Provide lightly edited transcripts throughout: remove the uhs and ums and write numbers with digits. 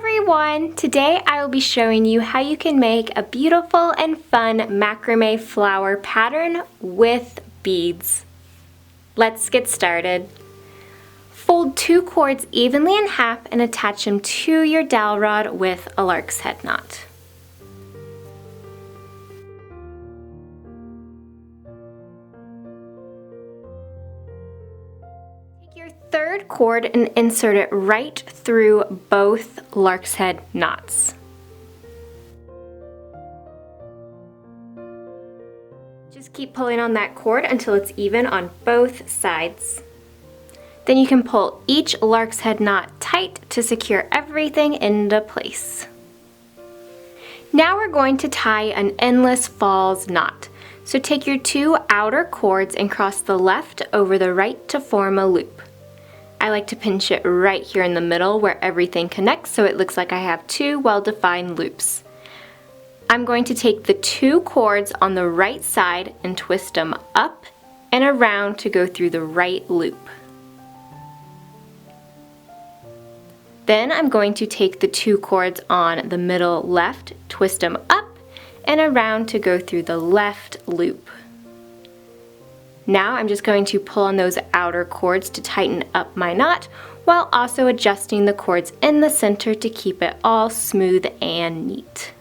everyone! Today I will be showing you how you can make a beautiful and fun macrame flower pattern with beads. Let's get started. Fold 2 cords evenly in half and attach them to your dowel rod with a lark's head knot. Take your 3rd cord and insert it right through both lark's head knots. Just keep pulling on that cord until it's even on both sides. Then you can pull each lark's head knot tight to secure everything into place. Now we're going to tie an endless falls knot. So take your 2 outer cords and cross the left over the right to form a loop. I like to pinch it right here in the middle where everything connects so it looks like I have 2 well-defined loops. I'm going to take the 2 cords on the right side and twist them up and around to go through the right loop. Then I'm going to take the 2 cords on the middle left, twist them up and around to go through the left loop. Now I'm just going to pull on those outer cords to tighten up my knot while also adjusting the cords in the center to keep it all smooth and neat.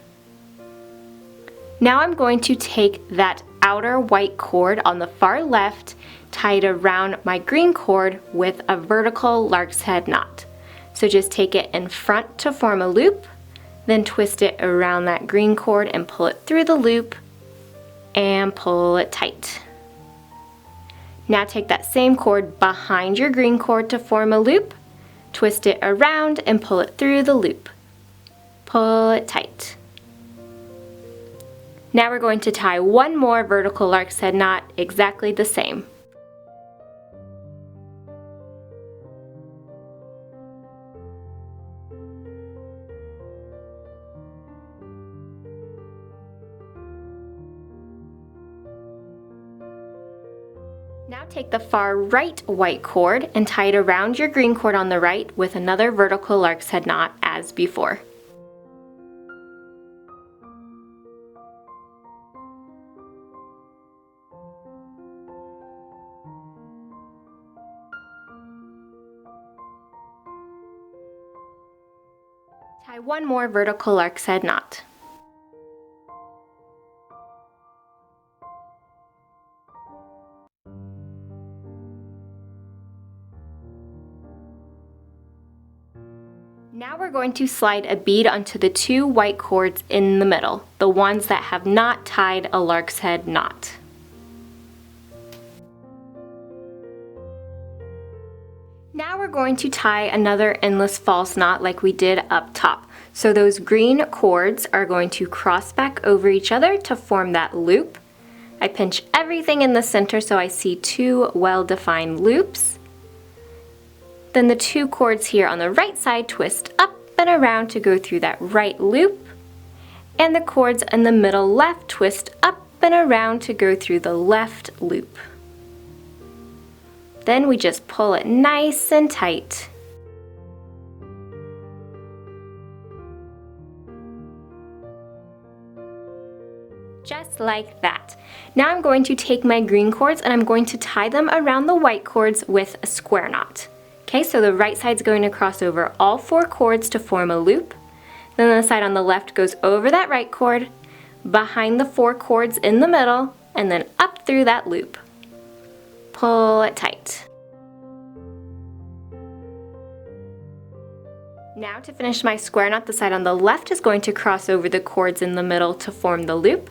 Now I'm going to take that outer white cord on the far left, tie it around my green cord with a vertical lark's head knot. So just take it in front to form a loop, then twist it around that green cord and pull it through the loop and pull it tight. Now take that same cord behind your green cord to form a loop, twist it around and pull it through the loop. Pull it tight. Now we're going to tie one more vertical lark's head knot exactly the same. Now take the far right white cord and tie it around your green cord on the right with another vertical lark's head knot as before. Tie one more vertical lark's head knot. Now we're going to slide a bead onto the 2 white cords in the middle, the ones that have not tied a lark's head knot. Now we're going to tie another endless false knot like we did up top. So those green cords are going to cross back over each other to form that loop. I pinch everything in the center so I see 2 well-defined loops. Then the 2 cords here on the right side twist up and around to go through that right loop. And the cords in the middle left twist up and around to go through the left loop. Then we just pull it nice and tight. Just like that. Now I'm going to take my green cords and I'm going to tie them around the white cords with a square knot. Okay, so the right side's going to cross over all 4 cords to form a loop. Then the side on the left goes over that right cord, behind the 4 cords in the middle, and then up through that loop. Pull it tight. Now to finish my square knot, the side on the left is going to cross over the cords in the middle to form the loop.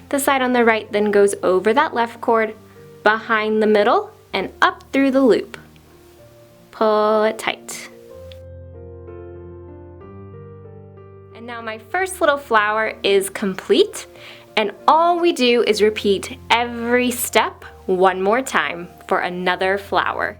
The side on the right then goes over that left cord, behind the middle, and up through the loop. Pull it tight. And now my first little flower is complete, and all we do is repeat every step one more time for another flower.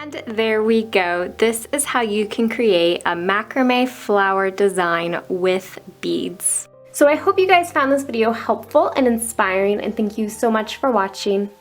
And there we go. This is how you can create a macrame flower design with beads. So I hope you guys found this video helpful and inspiring, and thank you so much for watching.